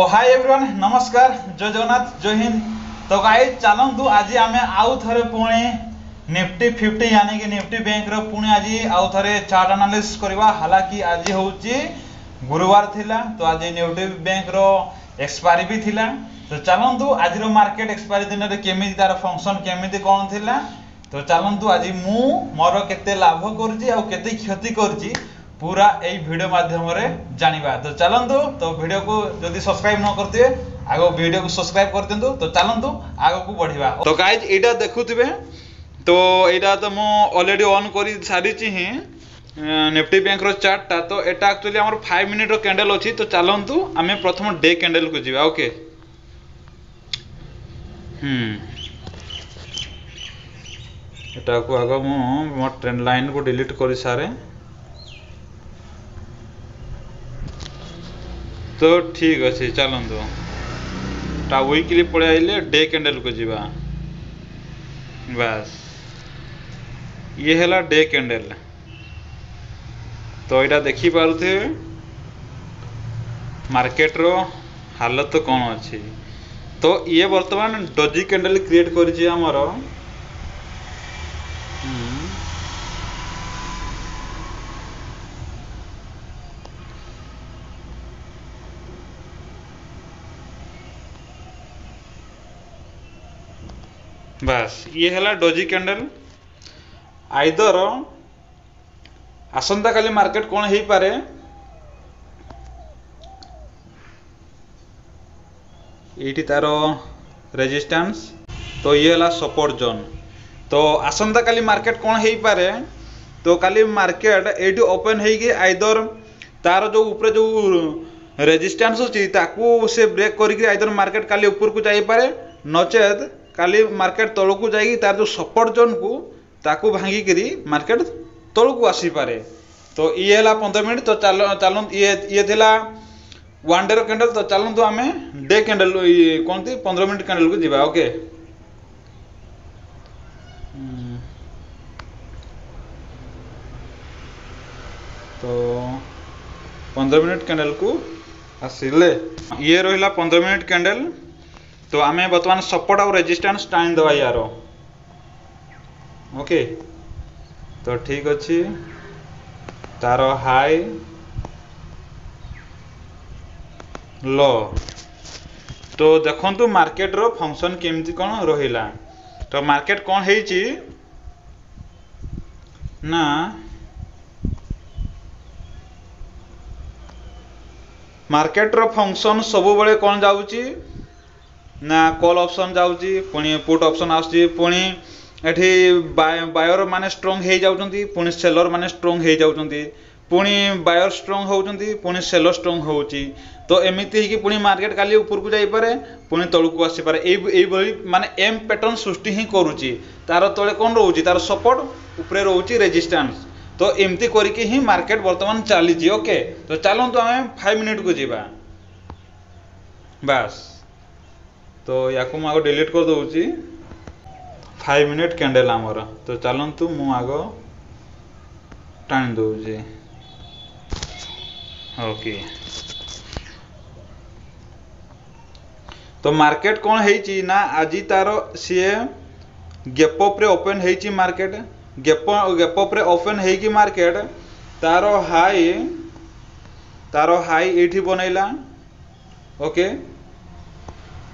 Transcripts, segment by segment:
Hi everyone, नमस्कार, जय जगन्नाथ, जय हिंद। तो गाइस चलतु आज आम आउ थे पुणी निफ्टी 50 यानी कि निफ्टी बैंक रो पुणी आज आउ थे चार्ट एनालिसिस करवा। हालांकि आज हूँ गुरुवार थिला, तो आज निफ्टी बैंक रो एक्सपायरी भी थिला। तो चलतु आज रो मार्केट एक्सपायरी दिन में केमी तार फंक्शन केमी कौन थिला। तो चलतु आज मु मोर केते लाभ करछि आ केते क्षति करछि पूरा यही वीडियो माध्यम रे जानिबा। तो चलतु तो वीडियो को जदि सब्सक्राइब न करते आगो वीडियो को सब्सक्राइब कर दिंतु। तो चलतु आगो को बढ़िबा। तो गाइज एटा देखुथिबे, तो एटा तो मु ऑलरेडी ऑन करी सारी छि ही निफ्टी बैंक रो चार्ट ता। तो एटा एक्चुअली हमर 5 मिनिट रो कैंडल अछि। तो चलतु आमे प्रथम डे कैंडल को जिबा। ओके, एटा को आगो मु मो ट्रेंड लाइन को डिलीट करी सारे। तो ठीक अच्छे, चलतु ता वीकली पड़े आइले डे कैंडल को जीवा। बस ये है डे कैंडल। तो यहाँ देखी पारे मार्केट रो हालत कौन अच्छी। तो ये वर्तमान डजी कैंडल क्रिएट करिछि हमर। बस ये है डोजी कैंडल। आइदर आसंता काली मार्केट कौन हो पारे, ये तार रेजिस्टेंस। तो ये है सपोर्ट जोन। तो आसंता काली मार्केट कौन हो पारे, तो काली मार्केट ये ओपन होगी आइदर तार जो ऊपर जो रेजिस्टेंस अच्छी ताकू से ब्रेक करके आइदर मार्केट काली ऊपर को जाई पारे, नचेत काली मार्केट तल को जाई तार जो सपोर्ट जोन को ताकू भांगी करी मार्केट तल को आसी पारे। तो ये है 15 मिनट। तो चल ये थिला वन डे कैंडल। तो चलतु आम डे कैंडल कौन थी 15 मिनट कैंडल को जीवा। ओके, तो 15 मिनट कैंडल को आसिले ये रहा 15 मिनट कैंडल। तो आम बर्तमान सपोर्ट और रेजिस्टेंस टाइम दवा यार। ओके, तो ठीक अच्छी तार हाई लो। तो देखंतु मार्केट रो फंक्शन केमती कौन रहिला। तो मार्केट कौन है ना, मार्केट रो फंक्शन सब बड़े कौन जाउची ना, कॉल ऑप्शन जाउची, पुणी पुट ऑप्शन आउची, पुणी एठी बायर माने स्ट्रांग हो जाउचंती, पुणी सेलर माने स्ट्रांग हो जाउचंती, पुणी बायर स्ट्रांग होउचंती, पुणी सेलर स्ट्रांग होउची। तो एमिति ही कि पुणी मार्केट काली ऊपर को जाई पारे, पुणी तळ को आसी पारे। एई बळी माने एम पैटर्न सृष्टि ही करूची। तार तळे कोन रहउची, तार सपोर्ट ऊपर रहउची रेजिस्टेंस। तो एमती करके ही मार्केट वर्तमान चलीची। ओके, तो चलंतु आमे 5 मिनिट को जीवा। बस तो याकू मु आगो डिलीट कर दूची 5 मिनिट कैंडल आमर। तो चलतु मु आगो टाइम दूची। ओके, तो मार्केट कौन है ना, आज तार सी गैप अप रे ओपन है मार्केट। गैप अप रे ओपन है कि मार्केट तार हाई ये बनैला। ओके,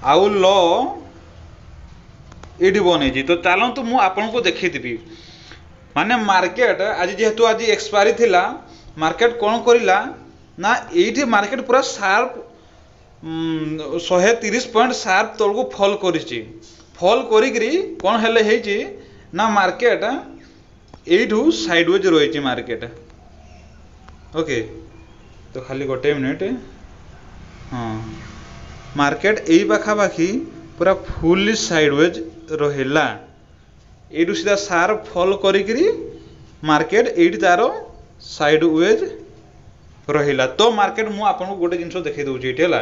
आउ लो ये बनी। तो चलतु मु आपन को देखी माने मार्केट आज जेहेतु आज एक्सपायरी थिला, मार्केट कौन करिला ना, ये मार्केट पूरा शार्प 130 पॉइंट शार्प तल को फॉल करिछि। फॉल करी कौन हेले हेछि ना, मार्केट एठू साइडवेज रही मार्केट। ओके, तो खाली गोटे मिनिट। हाँ, मार्केट यही पाखापाखि पूरा फुल्ली साइडवेज रहिला। एठू सीधा शार्प फॉल करी मार्केट एठी तार साइडवेज रहिला। तो मार्केट मु आपन को गोटे जिंस देखै दउची एठी हला।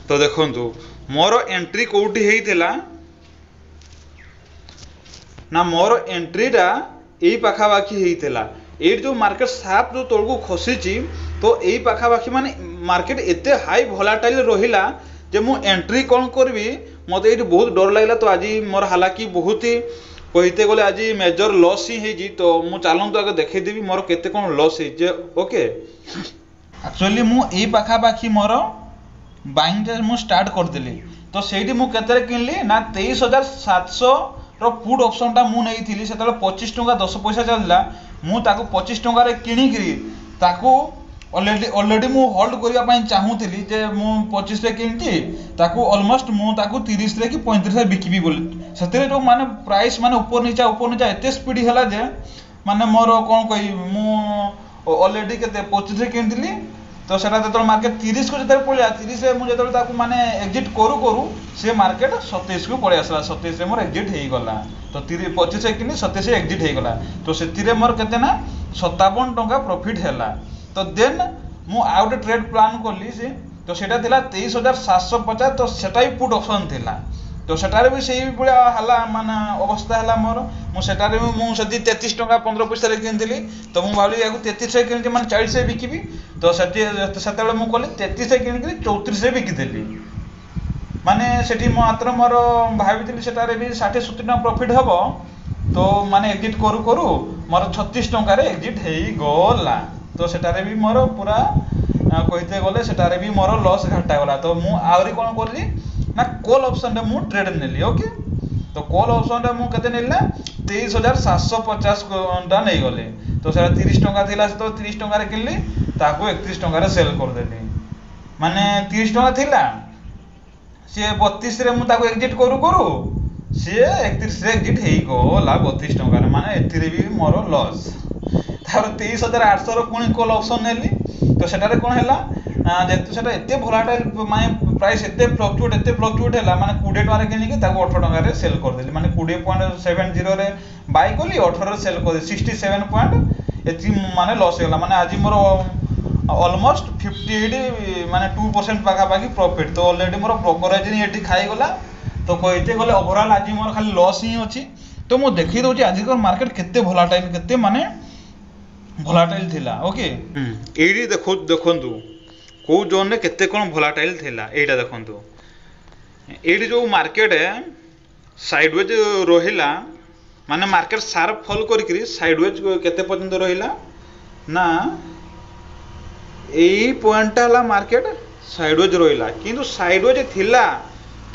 तो देखंतु मोर एंट्री कोठी हेइथिला ना, मोर एंट्रीटा यही पाखापाखि होता। ये जो मार्केट साफ जो तौक खसी तो यही पाखापाखि माने मार्केट एते हाई भोलाटाइल रहिला जे मु एंट्री कौन करबी मते ये बहुत डर लगला। तो आज मोर हालांकि बहुत ही कहते गले आज मेजर लॉस ही है तो मु चलतु आगे देखदेवी मोर केते कौन लॉस है। ओके एक्चुअली मु ए पाखापाखि मोर बाइंग मु स्टार्ट करदेली तो सेठी मु केते किनली ना 23,700 रो पुट ऑप्शन टा मु नहीं थी से 25 टंका 10 पैसा चलला मु ताको 25 टंका रे किनिकरी ताको ऑलरेडी मु होल्ड करिया पई चाहूतिली जे मु 25 रे किनती ताको ऑलमोस्ट मु ताको 30 रे कि 35 रे बिकिबी बोली सेते जो माने प्राइस माने ऊपर नीचा एते स्पीड हैला जे माने मोर कोन कहि मु ऑलरेडी केते 25 रे किनतिली तो सेटा जतल मार्केट 30 को जतल पळिया 30 रे मु जतल ताको माने एग्जिट करू से मार्केट 27 को पळे आसला 27 रे मोर एग्जिट हेई गला तो 25 रे किनी 27 रे एग्जिट हेई गला तो सेति रे मोर केते ना 57 टंका प्रॉफिट हैला। तो देन मु आउट ट्रेड प्लान करली से तो सेटा थिला 23,750 तो सेटा ही पुट ऑप्शन थिला तो सेटारे भी सेही भलिया हला माने अवस्था हला मोर मु सेटारे मु सदी 33 टंका 15 पैसा रे किनथिली तो मु भाबली याकू 33 रे किनथि माने 40 रे बिकिबी तो सेतेले मु कहली 33 रे किनकरी 34 रे बिकिदेली माने सेठी मात्र मोर भाबिथिली सेटारे भी 60-70 टंका प्रॉफिट हबो तो माने एग्जिट करू मोर 36 टंका रे एग्जिट हेई गला तो सेटारे भी मोर पूरा कहते गले सेटारे भी मोर लॉस घाटा गला। तो मु आउरी कोन करली ना कॉल ऑप्शन रे मु ट्रेड नेली। ओके तो कॉल ऑप्शन रे मु केते नेला 23,750 टा नै गले तो सेटा 30 टंका थिला से तो 30 टंका रे किनली ताको 31 टंका रे सेल कर देली माने 30 टंका थिला से 32 रे मु ताको एग्जिट करू से 31 रे एग्जिट हेई गला 32 टंका रे माने एथिरे भी मोर लॉस तार 23,800 रो पुणी कॉल ऑप्शन नेली तो सेटारे कोन हैला जेतु सेटा एते भोलाटाइल माने प्राइस एते फ्लक्चुएट हैला माने 20 टंका रे किनि के ताको 18 टंका रे सेल कर देली माने 20.70 रे बाय कली 18 रे सेल कर दे 67 पॉइंट एथि माने लॉस हैला माने आज मोर ऑलमोस्ट 58 माने 2% पाखा पाखी प्रॉफिट तो ऑलरेडी मोर ब्रोकरेज नि एठी खाई गला तो कहते गले ओवरऑल आज मोर खाली लॉस ही अछि। तो मु देखि दउची आज को मार्केट केते भोलाटाइल केते माने भोलाटाइल थिला। ओके एडी देखंतु को जोन ने केते कोन भोलाटाइल थिला एटा देखंतु एडी जो मार्केट है साइडवेज रहिला माने मार्केट शार्प फॉल करिकरी साइडवेज केते पर्यंत रहिला ना एई पॉइंट हला मार्केट साइडवेज रहिला किंतु साइडवेज थिला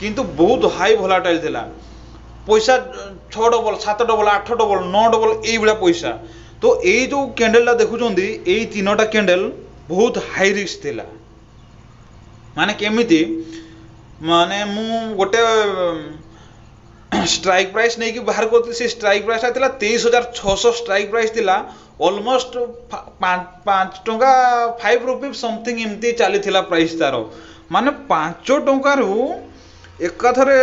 किंतु बहुत हाई भोलाटाइल थिला पैसा 6 डबल 7 डबल 8 डबल 9 डबल एई बडा पैसा तो यही जो कैंडल देखुंदी यही 3टा कैंडल बहुत हाई रिस्क थिला माने केमिति माने मु गोटे स्ट्राइक प्राइस नहीं कि बाहर करती से स्ट्राइक प्राइस थिला 23,600 स्ट्राइक प्राइस थिला ऑलमोस्ट 5 टंका 5 रुपी समथिंग एमती चली थिला प्राइस तार माने 5 टंका रु एकाथरे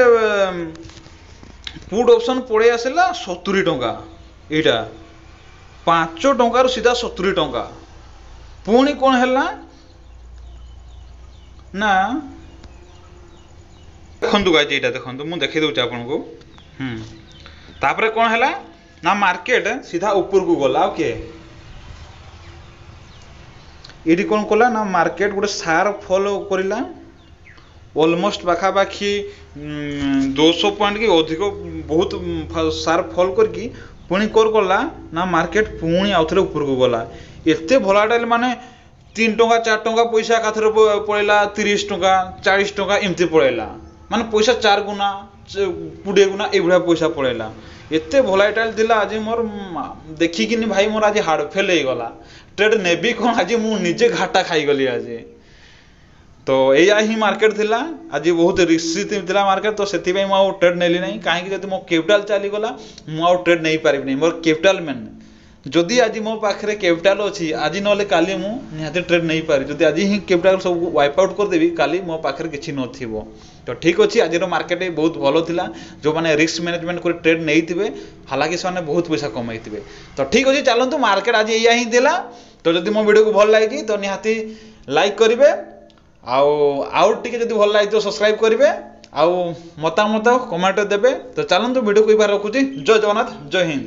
पुट ऑप्शन पड़े आसला 70 टंका एटा 5 टंका रु सीधा 70 टंका पुणी कौन हैला ना देखंतु गाइस एटा देखंतु मु देखि दउची आपन को तापरे कौन हैला ना मार्केट सीधा ऊपर को गला। ओके एडी कौन कला ना मार्केट गोटे शार्प फॉल करिला ऑलमोस्ट पाखापाखि 200 पॉइंट की अधिक बहुत शार्प फॉल करके पुणी कर गला ना मार्केट पुणी आउथरे ऊपर को गला एते भोलाटाइल माने 3 टंका 4 टंका पैसा काथरे पळेला 30 टंका 40 टंका एमती पळेला माने पैसा 4 गुना 20 गुना ए भला पैसा पळेला एते भोलाटाइल दिला आज मोर देखि किनी भाई मोर आज हार्ड फेल हे गला ट्रेड नेबी कोन आज मु निजे घाटा खाई गली आज तो एया ही मार्केट थिला आज बहुत रिस्क थिला मार्केट तो सेति भाई मो ट्रेड नेली नहीं काहे कि जति मो कैपिटल चली गला मो ट्रेड नहीं पारिब नहीं मोर कैपिटल मेन जदि आज मो पाखरे कैपिटल अछि आज नले काली मु निहाते ट्रेड नहीं पारि जदि आज ही कैपिटल सब वाइप आउट कर देबी काली मो पाखरे किछि नथिबो तो ठीक अछि आज रो मार्केट बहुत भलो थिला जो माने रिस्क मैनेजमेंट कर ट्रेड नहीं थिबे हालांकि से बहुत पैसा कमाई थिबे तो ठीक अछि चलंतु मार्केट आज एया ही देला तो जदि मो वीडियो को भल लागी तो निहाती लाइक करिवे आउ टिके जदि भल लागी तो सब्सक्राइब करिवे आउ मतामत कमेंट देबे तो चलंतु वीडियो को इबार रखुची जय जगन्नाथ जय हिंद।